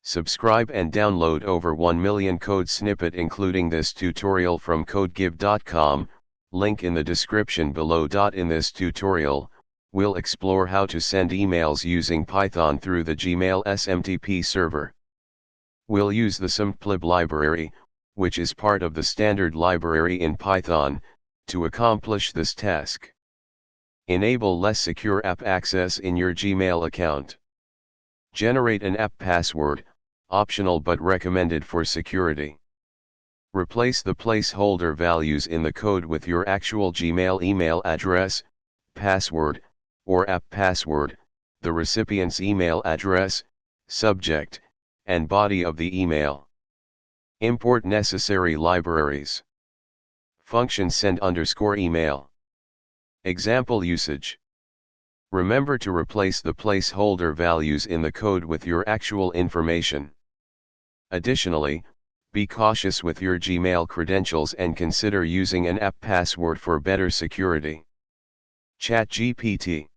Subscribe and download over 1 million code snippet including this tutorial from codegive.com, link in the description below. In this tutorial, we'll explore how to send emails using Python through the Gmail SMTP server. We'll use the SMTP library, which is part of the standard library in Python, to accomplish this task. Enable less secure app access in your Gmail account. Generate an app password, optional but recommended for security. Replace the placeholder values in the code with your actual Gmail email address, password, or app password, the recipient's email address, subject, and body of the email. Import necessary libraries. Function send_email. Example usage. Remember to replace the placeholder values in the code with your actual information. Additionally, be cautious with your Gmail credentials and consider using an app password for better security. ChatGPT.